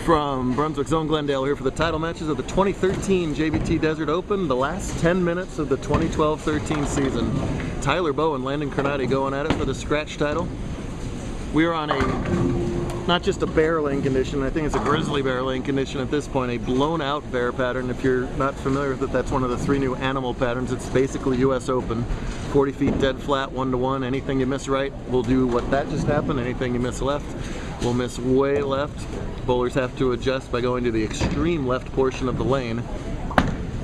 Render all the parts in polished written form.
From Brunswick's own Glendale here for the title matches of the 2013 JBT Desert Open, the last 10 minutes of the 2012-13 season. Tyler Bowe and Landon Carnati going at it for the scratch title. We are on a, not just a bear lane condition, I think it's a grizzly bear lane condition at this point, a blown out bear pattern. If you're not familiar with it, that's one of the 3 new animal patterns. It's basically US Open. 40 feet dead flat, 1-to-1. Anything you miss right, we'll do what that just happened. Anything you miss left, we'll miss way left. Bowlers have to adjust by going to the extreme left portion of the lane.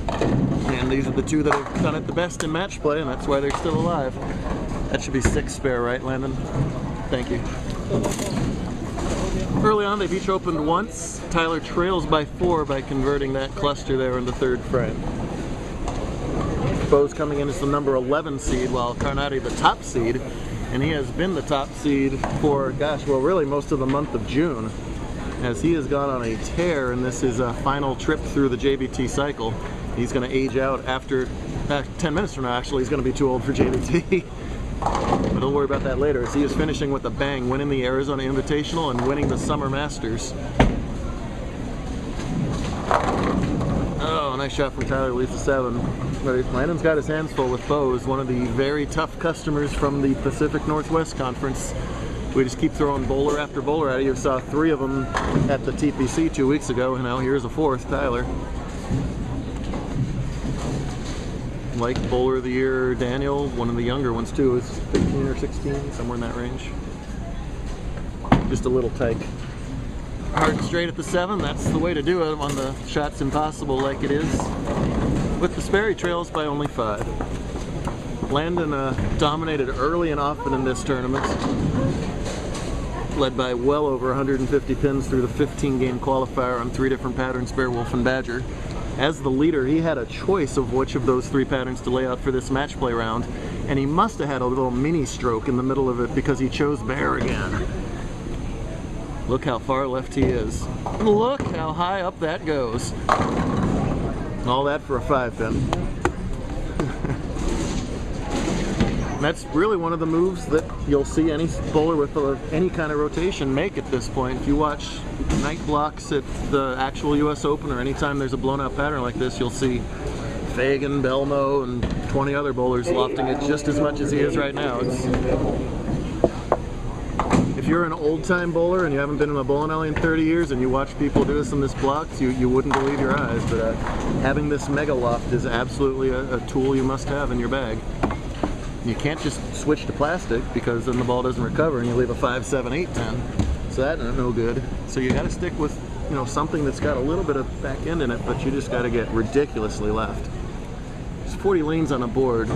And these are the 2 that have done it the best in match play, and that's why they're still alive. That should be 6 spare, right, Landon? Thank you. Early on, they've each opened once. Tyler trails by 4 by converting that cluster there in the 3rd frame. Bowe's coming in as the number 11 seed, while Carnati the top seed, and he has been the top seed for, gosh, well, really most of the month of June, as he has gone on a tear, and this is a final trip through the JBT cycle. He's going to age out after 10 minutes from now. Actually, he's going to be too old for JBT. But don't worry about that later, as he is finishing with a bang, winning the Arizona Invitational and winning the Summer Masters. Oh, nice shot from Tyler, leads to 7. But Landon's got his hands full with Bowe's, one of the very tough customers from the Pacific Northwest Conference. We just keep throwing bowler after bowler at you. You saw 3 of them at the TPC 2 weeks ago, and now here's a 4th, Tyler. Like Bowler of the Year Daniel, one of the younger ones too, is 15 or 16, somewhere in that range. Just a little tight. Hard and straight at the 7, that's the way to do it on the Shots Impossible like it is. With the Sperry trails by only 5. Landon dominated early and often in this tournament, led by well over 150 pins through the 15-game qualifier on 3 different patterns, Bear, Wolf, and Badger. As the leader, he had a choice of which of those 3 patterns to lay out for this match play round, and he must have had a little mini stroke in the middle of it because he chose Bear again. Look how far left he is. And look how high up that goes. All that for a 5-pin. That's really one of the moves that you'll see any bowler with any kind of rotation make at this point. If you watch night blocks at the actual US Open, or anytime there's a blown out pattern like this, you'll see Fagan, Belmo, and 20 other bowlers lofting it just as much as he is right now. If you're an old time bowler and you haven't been in a bowling alley in 30 years and you watch people do this in this blocks, you wouldn't believe your eyes. But having this mega loft is absolutely a tool you must have in your bag. You can't just switch to plastic because then the ball doesn't recover and you leave a 5, 7, 8, 10. So that's no good. So you got to stick with, you know, something that's got a little bit of back end in it, but you just got to get ridiculously left. There's 40 lanes on a board.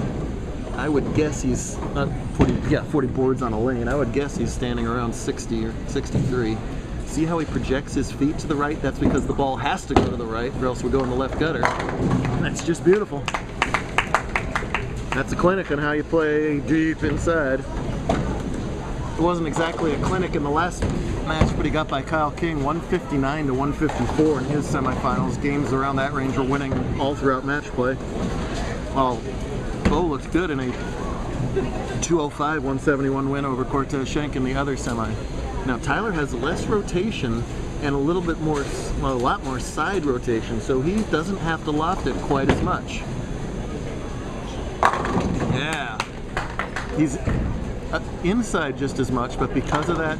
I would guess he's not 40 boards on a lane. I would guess he's standing around 60 or 63. See how he projects his feet to the right? That's because the ball has to go to the right, or else we go in the left gutter. That's just beautiful. That's a clinic on how you play deep inside. It wasn't exactly a clinic in the last match, but he got by Kyle King 159 to 154 in his semifinals. Games around that range were winning all throughout match play. While Bowe looked good in a 205-171 win over Cortez Schenk in the other semi. Now Tyler has less rotation and a little bit more, well, a lot more side rotation, so he doesn't have to loft it quite as much. Yeah, he's inside just as much, but because of that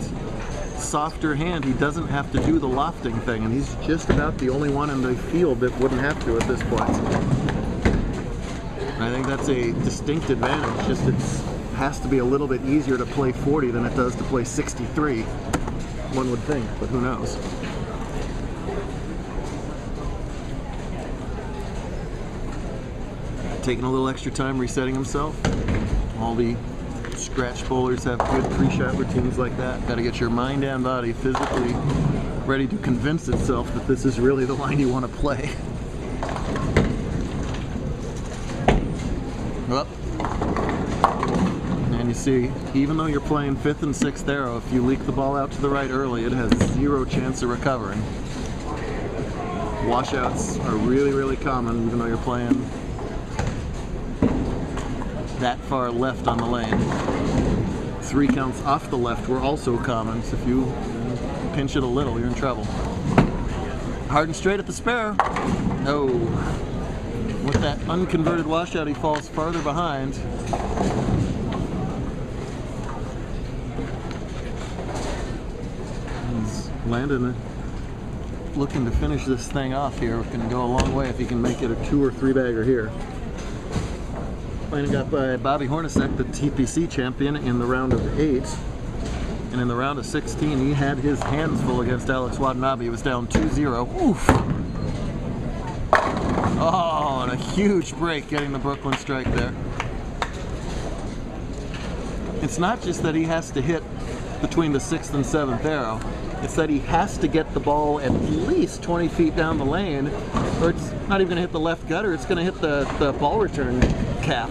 softer hand, he doesn't have to do the lofting thing, and he's just about the only one in the field that wouldn't have to at this point. I think that's a distinct advantage, just it has to be a little bit easier to play 40 than it does to play 63, one would think, but who knows. Taking a little extra time resetting himself. All the scratch bowlers have good pre-shot routines like that. Got to get your mind and body physically ready to convince itself that this is really the line you want to play. Up. And you see, even though you're playing 5th and 6th arrow, if you leak the ball out to the right early, it has 0 chance of recovering. Washouts are really, really common, even though you're playing that far left on the lane. 3 counts off the left were also common, so if you pinch it a little, you're in trouble. Hard and straight at the spare. No. With that unconverted washout, he falls farther behind. Landon looking to finish this thing off here. Can go a long way if he can make it a 2 or 3 bagger here. Landon got by Bobby Hornacek, the TPC champion, in the round of 8. And in the round of 16, he had his hands full against Alex Watanabe. He was down 2-0. Oof! Oh, and a huge break getting the Brooklyn strike there. It's not just that he has to hit between the 6th and 7th arrow. It's that he has to get the ball at least 20 feet down the lane, or it's not even going to hit the left gutter, it's going to hit the ball return cap.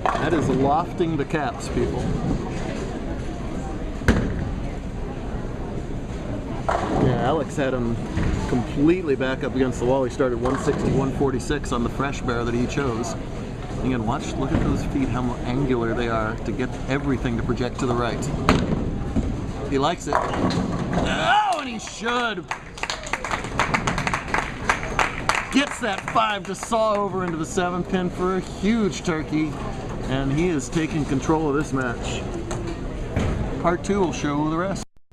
That is lofting the caps, people. Yeah, Alex had him completely back up against the wall. He started 160, 146 on the fresh bear that he chose. Again, look at those feet, how angular they are to get everything to project to the right. He likes it. Oh, and he should. Gets that 5 to saw over into the 7 pin for a huge turkey, and he is taking control of this match. Part 2 will show the rest.